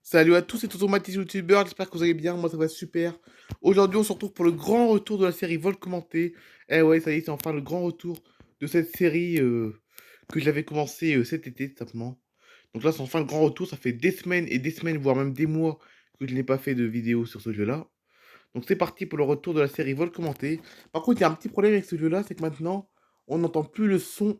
Salut à tous, c'est Tonton Mathis YouTubeur, j'espère que vous allez bien, moi ça va super. Aujourd'hui on se retrouve pour le grand retour de la série Vol commenté. Eh ouais, ça y est, c'est enfin le grand retour de cette série que j'avais commencé cet été, tout simplement. Donc là c'est enfin le grand retour, ça fait des semaines et des semaines, voire même des mois que je n'ai pas fait de vidéo sur ce jeu-là. Donc c'est parti pour le retour de la série Vol commenté. Par contre, il y a un petit problème avec ce jeu-là, c'est que maintenant on n'entend plus le son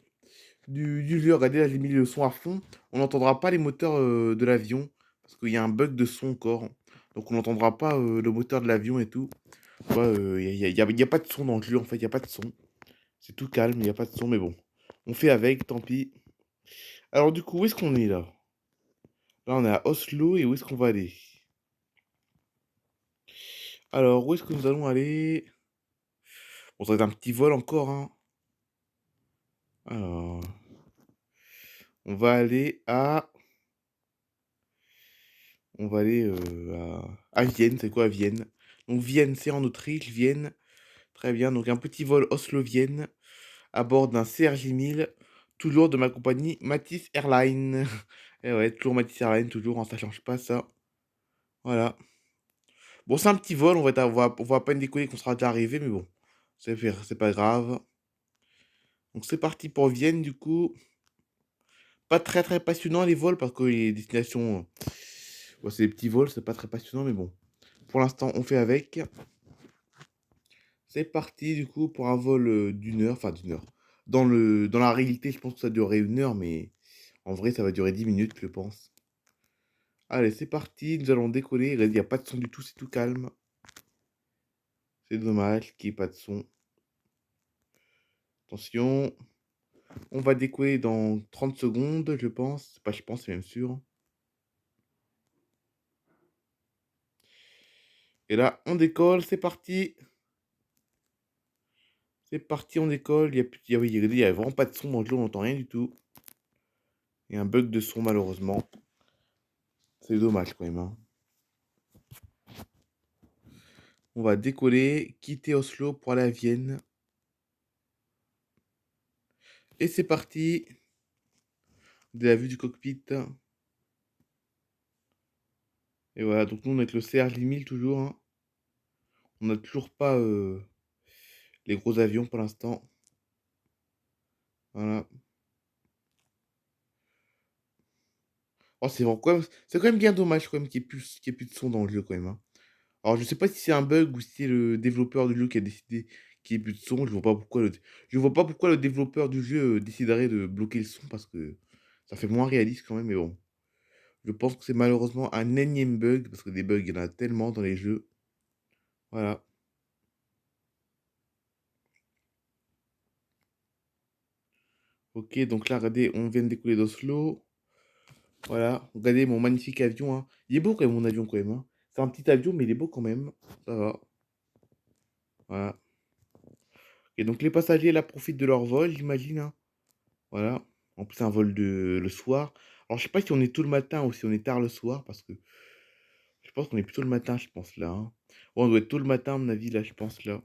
du jeu. Regardez, là j'ai mis le son à fond. On n'entendra pas les moteurs de l'avion parce qu'il y a un bug de son encore. Donc on n'entendra pas le moteur de l'avion et tout. Il y a pas de son dans le jeu en fait, il n'y a pas de son. C'est tout calme, il n'y a pas de son, mais bon. On fait avec, tant pis. Alors du coup, où est-ce qu'on est là? Là on est à Oslo et où est-ce qu'on va aller? Alors où est-ce que nous allons aller? Bon, ça va être un petit vol encore, hein. Alors, on va aller à... On va aller à Vienne, c'est quoi Vienne? Donc Vienne, c'est en Autriche, Vienne. Très bien, donc un petit vol Oslo-Vienne à bord d'un CRJ 1000, toujours de ma compagnie Matisse Airlines. Et ouais, toujours Matisse Airlines, toujours, hein, ça change pas ça. Voilà. Bon, c'est un petit vol, on va à peine décoller qu'on sera déjà arrivé, mais bon, c'est pas grave. Donc c'est parti pour Vienne, du coup. Pas très très passionnant les vols, parce que les destinations, bon, c'est des petits vols, c'est pas très passionnant, mais bon. Pour l'instant, on fait avec. C'est parti du coup pour un vol d'une heure, enfin d'une heure. Dans la réalité, je pense que ça durerait une heure, mais en vrai, ça va durer 10 minutes, je pense. Allez, c'est parti, nous allons décoller. Il n'y a pas de son du tout, c'est tout calme. C'est dommage qu'il n'y ait pas de son. Attention, on va décoller dans 30 secondes, je pense. Pas je pense, c'est même sûr. Et là, on décolle, c'est parti. C'est parti, on décolle. Il y a vraiment pas de son dans le jeu, on n'entend rien du tout. Il y a un bug de son, malheureusement. C'est dommage quand même, hein. On va décoller, quitter Oslo pour aller à Vienne. Et c'est parti. De la vue du cockpit. Et voilà, donc nous on est avec le CRJ 1000 toujours, hein. On n'a toujours pas les gros avions pour l'instant. Voilà. Oh, c'est quand même bien dommage quand même qu'il y ait plus de son dans le jeu quand même, hein. Alors je sais pas si c'est un bug ou si c'est le développeur du jeu qui a décidé qu'il n'y ait plus de son. Je vois pas pourquoi le développeur du jeu déciderait de bloquer le son parce que ça fait moins réaliste quand même, mais bon. Je pense que c'est malheureusement un énième bug, parce que des bugs, il y en a tellement dans les jeux. Voilà. Ok, donc là, regardez, on vient de décoller d'Oslo. Voilà, regardez mon magnifique avion, hein. Il est beau quand même, mon avion, quand même, hein. C'est un petit avion, mais il est beau quand même. Ça va. Voilà. Et donc les passagers, là, profitent de leur vol, j'imagine, hein. Voilà. En plus, c'est un vol le soir. Alors, je sais pas si on est tôt le matin ou si on est tard le soir, parce que je pense qu'on est plutôt le matin, je pense, là, hein. Ouais, on doit être tôt le matin, à mon avis, là, je pense, là.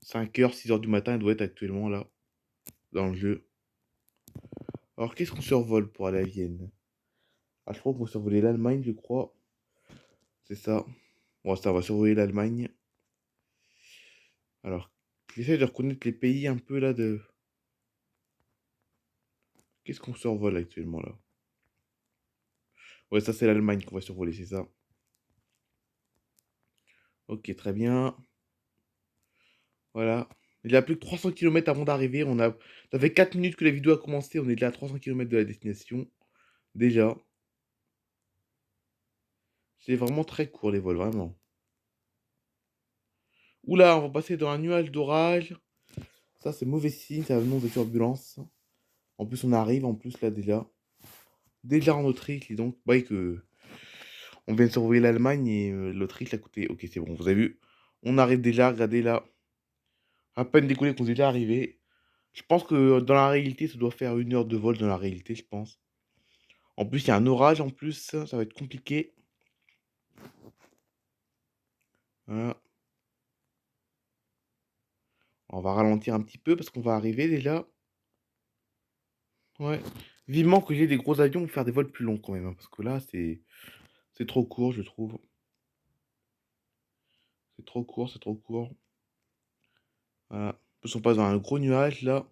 5 h, 6 h du matin, il doit être actuellement, là, dans le jeu. Alors, qu'est-ce qu'on survole pour aller à Vienne? Ah, je crois qu'on va survoler l'Allemagne, je crois. C'est ça. Bon, ça, on va survoler l'Allemagne. Alors, j'essaie de reconnaître les pays un peu, là, de... Qu'est-ce qu'on survole actuellement, là? Ouais, ça, c'est l'Allemagne qu'on va survoler, c'est ça. Ok, très bien. Voilà. Il y a plus que 300 km avant d'arriver. Ça fait 4 minutes que la vidéo a commencé. On est déjà à 300 km de la destination. Déjà. C'est vraiment très court, les vols, vraiment. Oula, on va passer dans un nuage d'orage. Ça, c'est mauvais signe. Ça annonce des turbulences. En plus, on arrive, en plus, là, déjà. Déjà en Autriche, et donc, bah, que on vient de survoler l'Allemagne et l'Autriche à côté. Ok, c'est bon, vous avez vu. On arrive déjà, regardez là. À peine décollé qu'on est déjà arrivé. Je pense que dans la réalité, ça doit faire une heure de vol dans la réalité, je pense. En plus, il y a un orage en plus, ça va être compliqué. Voilà. On va ralentir un petit peu parce qu'on va arriver déjà. Ouais. Vivement que j'ai des gros avions pour faire des vols plus longs quand même, hein, parce que là, c'est C'est trop court, je trouve. C'est trop court, c'est trop court. Voilà. En plus, on passe dans un gros nuage, là.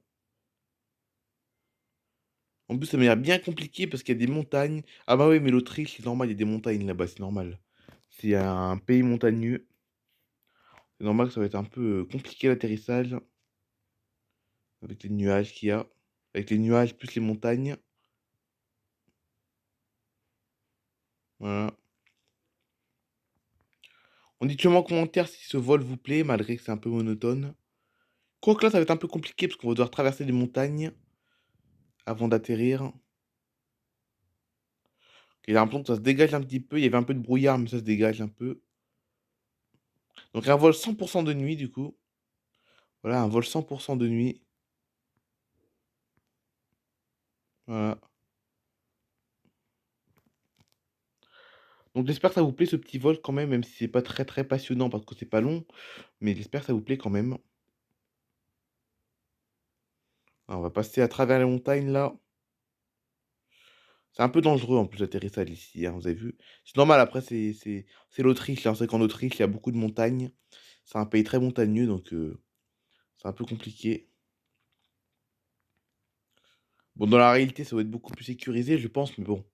En plus, ça m'a l'air bien compliqué parce qu'il y a des montagnes. Ah bah oui, mais l'Autriche, c'est normal, il y a des montagnes là-bas, c'est normal. C'est un pays montagneux. C'est normal que ça va être un peu compliqué l'atterrissage avec les nuages qu'il y a. Avec les nuages plus les montagnes. Voilà. On dit toujours en commentaire si ce vol vous plaît, malgré que c'est un peu monotone. Quoique là, ça va être un peu compliqué parce qu'on va devoir traverser des montagnes avant d'atterrir. J'ai l'impression que ça se dégage un petit peu. Il y avait un peu de brouillard, mais ça se dégage un peu. Donc un vol 100% de nuit, du coup. Voilà, un vol 100% de nuit. Voilà. Donc j'espère que ça vous plaît ce petit vol quand même si c'est pas très très passionnant parce que c'est pas long. Mais j'espère que ça vous plaît quand même. Alors, on va passer à travers les montagnes là. C'est un peu dangereux en plus l'atterrissage ici, hein, vous avez vu. C'est normal, après c'est l'Autriche, là. C'est qu'en Autriche, il y a beaucoup de montagnes. C'est un pays très montagneux, donc c'est un peu compliqué. Bon, dans la réalité, ça va être beaucoup plus sécurisé, je pense, mais bon.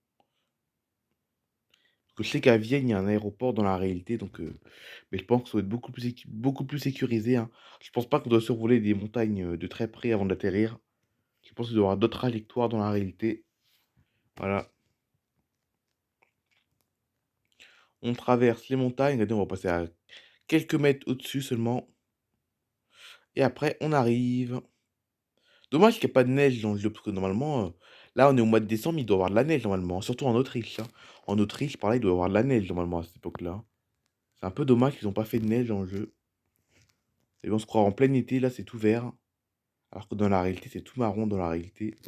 Parce que je sais qu'à Vienne, il y a un aéroport dans la réalité, donc mais je pense que ça va être beaucoup plus sécurisé, hein. Je pense pas qu'on doit survoler des montagnes de très près avant d'atterrir. Je pense qu'il doit y avoir d'autres trajectoires dans la réalité. Voilà. On traverse les montagnes, regardez, on va passer à quelques mètres au-dessus seulement. Et après, on arrive. Dommage qu'il n'y ait pas de neige dans le jeu, parce que normalement, là, on est au mois de décembre, il doit y avoir de la neige normalement, surtout en Autriche, hein. En Autriche, pareil, il doit y avoir de la neige normalement à cette époque-là. C'est un peu dommage qu'ils n'ont pas fait de neige dans le jeu. Et on se croit en plein été, là, c'est tout vert. Alors que dans la réalité, c'est tout marron dans la réalité.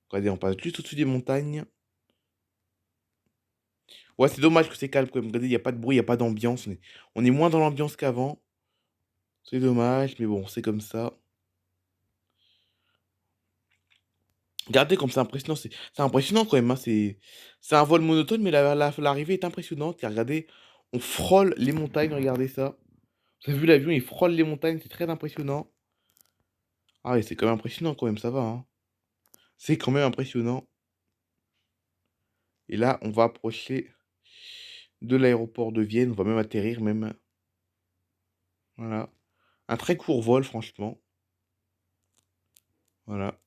Regardez, on passe juste au-dessus des montagnes. Ouais, c'est dommage que c'est calme quand même. Regardez, il n'y a pas de bruit, il n'y a pas d'ambiance. On est moins dans l'ambiance qu'avant. C'est dommage, mais bon, c'est comme ça. Regardez comme c'est impressionnant. C'est impressionnant quand même, hein. C'est un vol monotone, mais l'arrivée est impressionnante. Et regardez, on frôle les montagnes, regardez ça. Vous avez vu l'avion, il frôle les montagnes, c'est très impressionnant. Ah ouais, c'est quand même impressionnant quand même, ça va, hein. C'est quand même impressionnant. Et là, on va approcher de l'aéroport de Vienne. On va même atterrir, même. Voilà. Un très court vol, franchement. Voilà.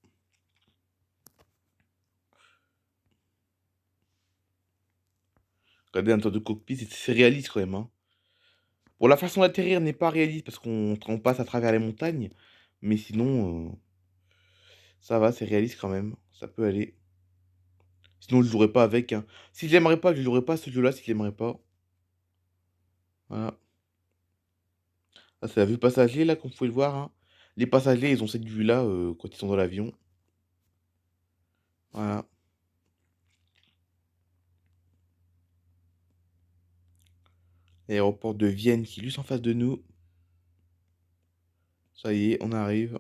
Regardez un tour de cockpit, c'est réaliste quand même, hein. Bon, la façon d'atterrir n'est pas réaliste parce qu'on passe à travers les montagnes. Mais sinon, ça va, c'est réaliste quand même. Ça peut aller. Sinon, je jouerais pas avec, hein. Si j'aimerais pas, je jouerais pas à ce jeu-là si j'aimerais pas. Voilà. Là, c'est la vue passager, là, comme vous pouvez le voir, hein. Les passagers, ils ont cette vue-là quand ils sont dans l'avion. Voilà. L'aéroport de Vienne qui est juste en face de nous. Ça y est, on arrive.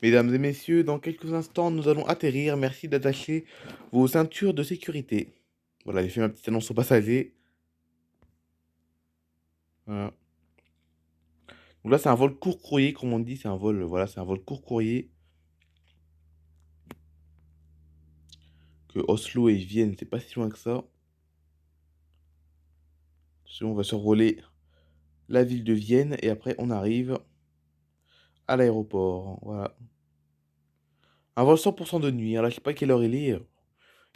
Mesdames et messieurs, dans quelques instants, nous allons atterrir. Merci d'attacher vos ceintures de sécurité. Voilà, j'ai fait ma petite annonce aux passagers. Voilà. Donc là, c'est un vol court courrier, comme on dit. C'est un vol, voilà, c'est un vol court courrier. Que Oslo et Vienne, c'est pas si loin que ça. On va survoler la ville de Vienne et après, on arrive à l'aéroport. Voilà. Un vol 100% de nuit. Alors, je sais pas quelle heure il est.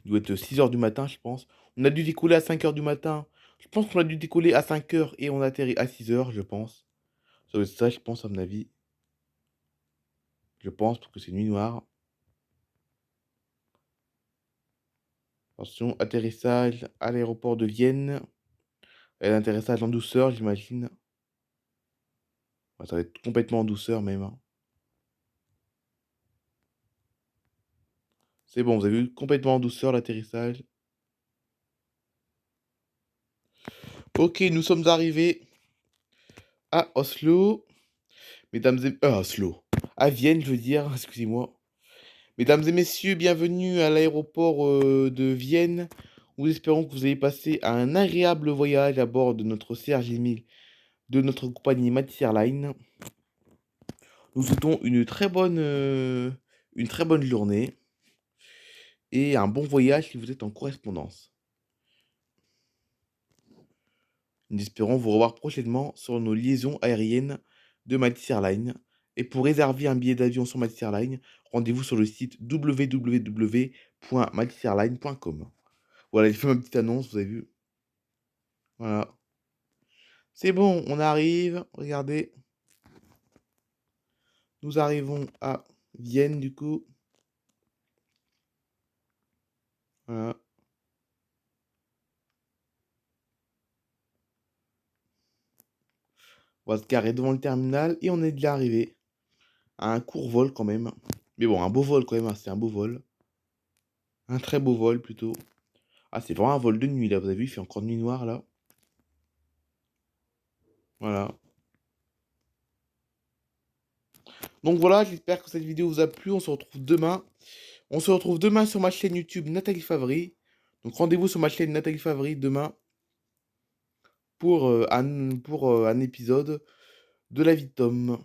Il doit être 6 heures du matin, je pense. On a dû décoller à 5 heures du matin. Je pense qu'on a dû décoller à 5 heures et on a atterri à 6 heures, je pense. Ça doit être ça, je pense, à mon avis. Je pense, parce que c'est nuit noire. Attention, atterrissage à l'aéroport de Vienne. Et l'atterrissage en douceur, j'imagine. Ouais, ça va être complètement en douceur, même, hein. C'est bon, vous avez vu, complètement en douceur l'atterrissage. Ok, nous sommes arrivés. à Oslo. Mesdames et... Oslo. À Vienne, je veux dire, excusez-moi. Mesdames et messieurs, bienvenue à l'aéroport de Vienne. Nous espérons que vous avez passé un agréable voyage à bord de notre CRJ 1000 de notre compagnie Matisse Airlines. Nous vous souhaitons une très bonne journée et un bon voyage si vous êtes en correspondance. Nous espérons vous revoir prochainement sur nos liaisons aériennes de Matisse Airlines. Et pour réserver un billet d'avion sur Matisse Airlines, rendez-vous sur le site www.matisseairlines.com. Voilà, j'ai fait ma petite annonce, vous avez vu. Voilà. C'est bon, on arrive. Regardez. Nous arrivons à Vienne, du coup. Voilà. On va se garer devant le terminal et on est déjà arrivé. À un court vol quand même. Mais bon, un beau vol quand même, hein, c'est un beau vol. Un très beau vol plutôt. Ah, c'est vraiment un vol de nuit là, vous avez vu, il fait encore nuit noire là. Voilà. Donc voilà, j'espère que cette vidéo vous a plu. On se retrouve demain. On se retrouve demain sur ma chaîne YouTube Nathalie Favry. Donc rendez-vous sur ma chaîne Nathalie Favry demain pour un épisode de la vie de Tom.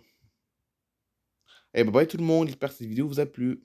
Et bye bye tout le monde, j'espère que cette vidéo vous a plu.